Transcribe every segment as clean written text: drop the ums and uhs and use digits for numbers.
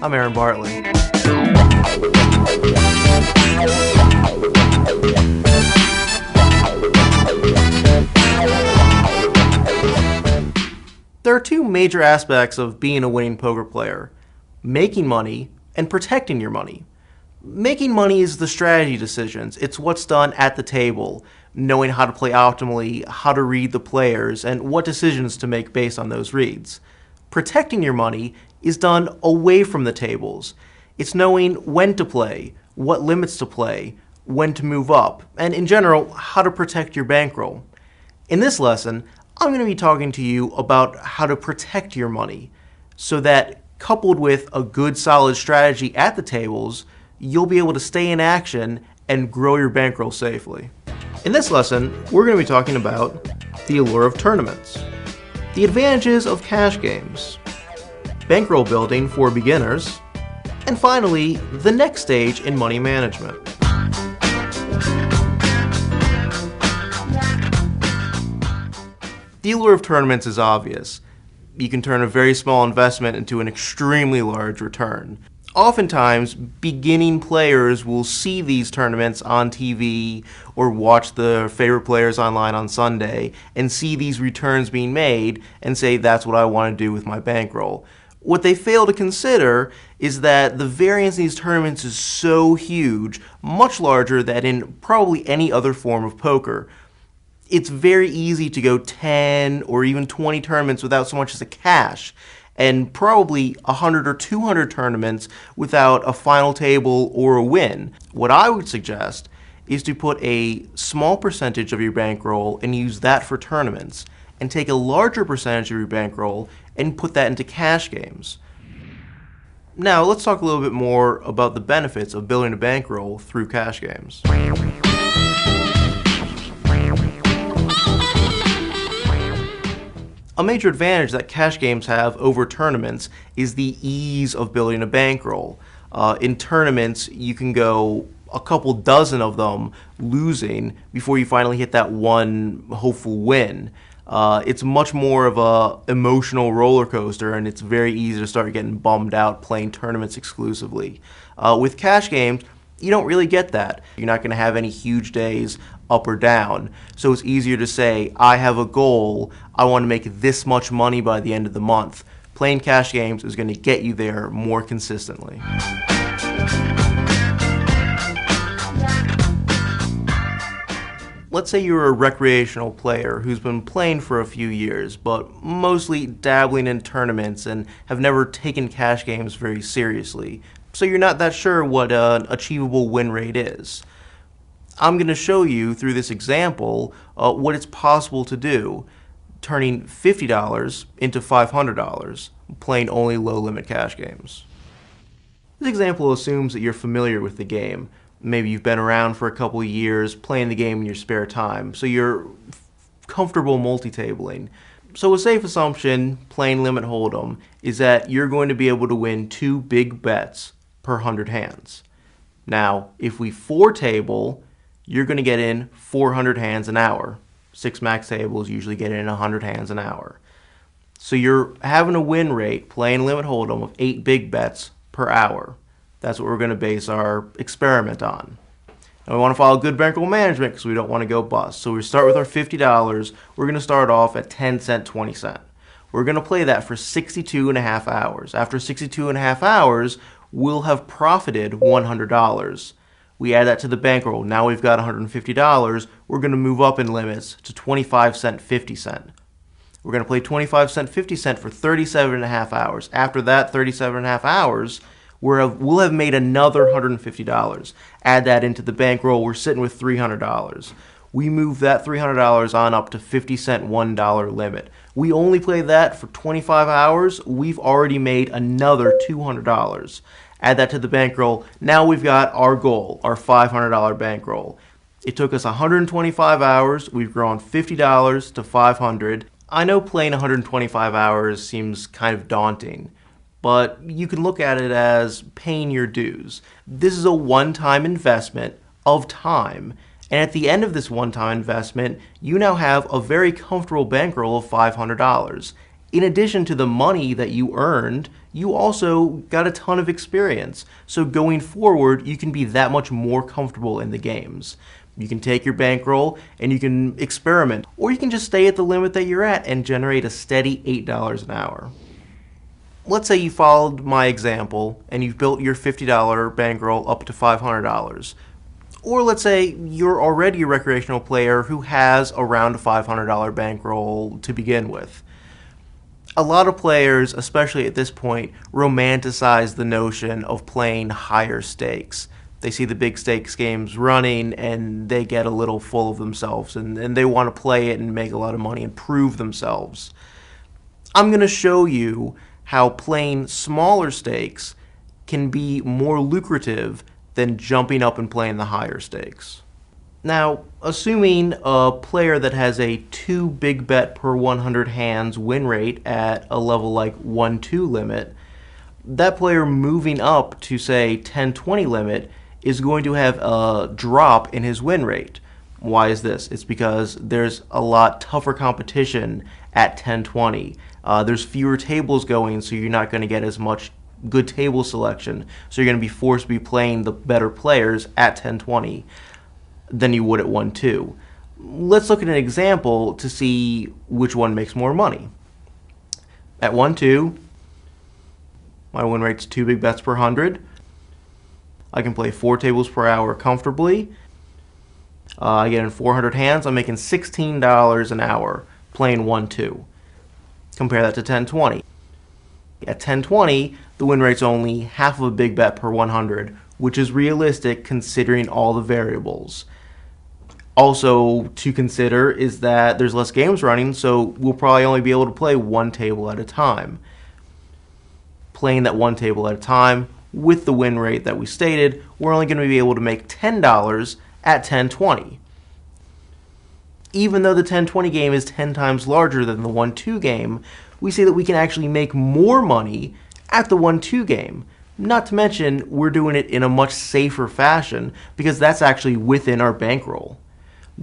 I'm Aaron Bartley. There are two major aspects of being a winning poker player: making money and protecting your money. Making money is the strategy decisions. It's what's done at the table, knowing how to play optimally, how to read the players, and what decisions to make based on those reads. Protecting your money is done away from the tables. It's knowing when to play, what limits to play, when to move up, and in general, how to protect your bankroll. In this lesson, I'm going to be talking to you about how to protect your money so that, coupled with a good solid strategy at the tables, you'll be able to stay in action and grow your bankroll safely. In this lesson, we're going to be talking about the allure of tournaments, the advantages of cash games, bankroll building for beginners, and finally, the next stage in money management. The allure of tournaments is obvious. You can turn a very small investment into an extremely large return. Oftentimes, beginning players will see these tournaments on TV or watch their favorite players online on Sunday and see these returns being made and say, that's what I want to do with my bankroll. What they fail to consider is that the variance in these tournaments is so huge, much larger than in probably any other form of poker. It's very easy to go 10 or even 20 tournaments without so much as a cash, and probably 100 or 200 tournaments without a final table or a win. What I would suggest is to put a small percentage of your bankroll and use that for tournaments, and take a larger percentage of your bankroll and put that into cash games. Now, let's talk a little bit more about the benefits of building a bankroll through cash games. A major advantage that cash games have over tournaments is the ease of building a bankroll. In tournaments, you can go a couple dozen of them losing before you finally hit that one hopeful win. It's much more of a emotional roller coaster, and it's very easy to start getting bummed out playing tournaments exclusively. With cash games, you don't really get that. You're not going to have any huge days up or down. So it's easier to say, I have a goal, I want to make this much money by the end of the month. Playing cash games is going to get you there more consistently. Let's say you're a recreational player who's been playing for a few years, but mostly dabbling in tournaments and have never taken cash games very seriously. So you're not that sure what an achievable win rate is. I'm going to show you through this example what it's possible to do, turning $50 into $500, playing only low-limit cash games. This example assumes that you're familiar with the game. Maybe you've been around for a couple of years playing the game in your spare time, so you're comfortable multi-tabling. So a safe assumption, playing limit hold'em, is that you're going to be able to win 2 big bets per 100 hands. Now, if we 4-table, you're going to get in 400 hands an hour. 6 max tables usually get in 100 hands an hour. So you're having a win rate playing limit hold'em of 8 big bets per hour. That's what we're going to base our experiment on. And we want to follow good bankroll management because we don't want to go bust. So we start with our $50. We're going to start off at 10 cent, 20 cent. We're going to play that for 62 and a half hours. After 62 and a half hours, we'll have profited $100. We add that to the bankroll. Now we've got $150. We're going to move up in limits to 25 cent, 50 cent. We're going to play 25 cent, 50 cent for 37 and a half hours. After that 37 and a half hours, we'll have made another $150. Add that into the bankroll. We're sitting with $300. We move that $300 on up to 50 cent, $1 limit. We only play that for 25 hours. We've already made another $200. Add that to the bankroll. Now we've got our goal, our $500 bankroll. It took us 125 hours. We've grown $50 to $500. I know playing 125 hours seems kind of daunting, but you can look at it as paying your dues. This is a one-time investment of time, and at the end of this one-time investment, you now have a very comfortable bankroll of $500. In addition to the money that you earned, you also got a ton of experience. So going forward, you can be that much more comfortable in the games. You can take your bankroll and you can experiment, or you can just stay at the limit that you're at and generate a steady $8 an hour. Let's say you followed my example and you've built your $50 bankroll up to $500. Or let's say you're already a recreational player who has around a $500 bankroll to begin with. A lot of players, especially at this point, romanticize the notion of playing higher stakes. They see the big stakes games running and they get a little full of themselves and they want to play it and make a lot of money and prove themselves. I'm going to show you how playing smaller stakes can be more lucrative than jumping up and playing the higher stakes. Now, assuming a player that has a 2 big bet per 100 hands win rate at a level like 1-2 limit, that player moving up to say 10-20 limit is going to have a drop in his win rate. Why is this? It's because there's a lot tougher competition at 10-20. There's fewer tables going, so you're not going to get as much good table selection. So you're going to be forced to be playing the better players at 10-20 than you would at 1-2. Let's look at an example to see which one makes more money. At 1-2, my win rate's 2 big bets per 100. I can play 4 tables per hour comfortably. I get in 400 hands. I'm making $16 an hour playing 1-2. Compare that to 10-20. At 10-20, the win rate's only half of a big bet per 100, which is realistic considering all the variables. Also to consider is that there's less games running, so we'll probably only be able to play 1 table at a time. Playing that 1 table at a time with the win rate that we stated, we're only going to be able to make $10 at 10-20. Even though the 10-20 game is 10 times larger than the 1-2 game, we see that we can actually make more money at the 1-2 game. Not to mention, we're doing it in a much safer fashion because that's actually within our bankroll.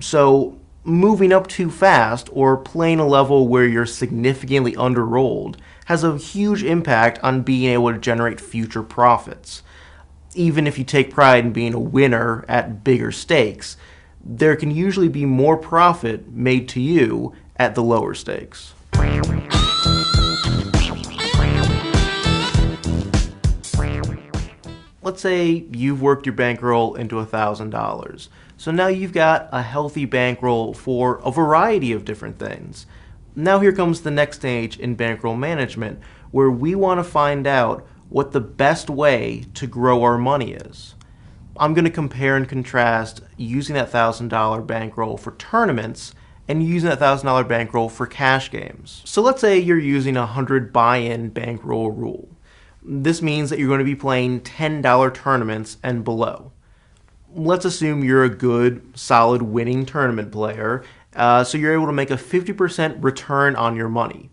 So moving up too fast or playing a level where you're significantly underrolled has a huge impact on being able to generate future profits. Even if you take pride in being a winner at bigger stakes, there can usually be more profit made to you at the lower stakes. Let's say you've worked your bankroll into $1,000. So now you've got a healthy bankroll for a variety of different things. Now here comes the next stage in bankroll management, where we want to find out what the best way to grow our money is. I'm going to compare and contrast using that $1,000 bankroll for tournaments and using that $1,000 bankroll for cash games. So let's say you're using a 100 buy-in bankroll rule. This means that you're going to be playing $10 tournaments and below. Let's assume you're a good, solid winning tournament player, so you're able to make a 50% return on your money.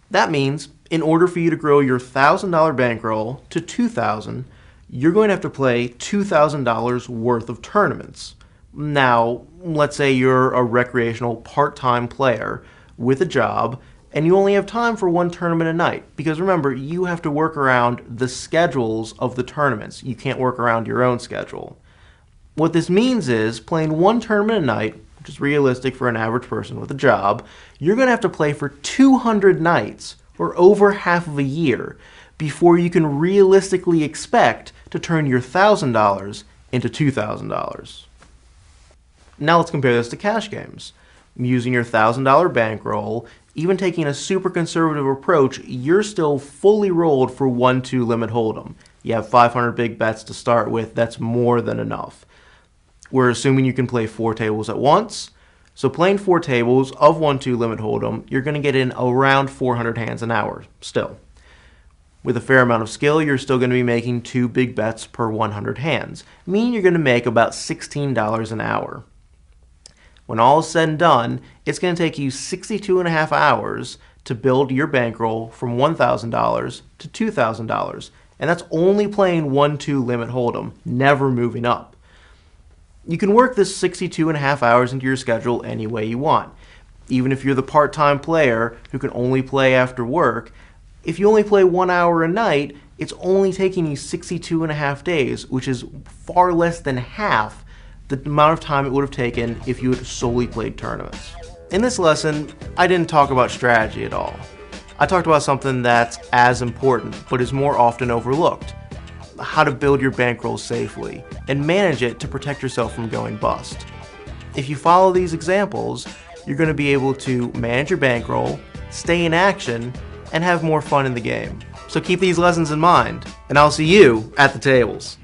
That means in order for you to grow your $1,000 bankroll to $2,000, you're going to have to play $2,000 worth of tournaments. Now, let's say you're a recreational part-time player with a job and you only have time for 1 tournament a night, because remember, you have to work around the schedules of the tournaments. You can't work around your own schedule. What this means is playing 1 tournament a night, which is realistic for an average person with a job, you're going to have to play for 200 nights, or over half of a year, before you can realistically expect to turn your $1,000 into $2,000. Now let's compare this to cash games. Using your $1,000 bankroll, even taking a super conservative approach, you're still fully rolled for 1-2 limit hold'em. You have 500 big bets to start with. That's more than enough. We're assuming you can play 4 tables at once. So playing 4 tables of 1-2 limit hold'em, you're going to get in around 400 hands an hour still. With a fair amount of skill, you're still going to be making 2 big bets per 100 hands, meaning you're going to make about $16 an hour. When all is said and done, it's going to take you 62.5 hours to build your bankroll from $1,000 to $2,000. And that's only playing 1-2 limit hold'em, never moving up. You can work this 62.5 hours into your schedule any way you want. Even if you're the part-time player who can only play after work, If you only play 1 hour a night, it's only taking you 62.5 days, which is far less than half the amount of time it would have taken if you had solely played tournaments. In this lesson, I didn't talk about strategy at all. I talked about something that's as important, but is more often overlooked: how to build your bankroll safely and manage it to protect yourself from going bust. If you follow these examples, you're going to be able to manage your bankroll, stay in action, and have more fun in the game. So keep these lessons in mind, and I'll see you at the tables.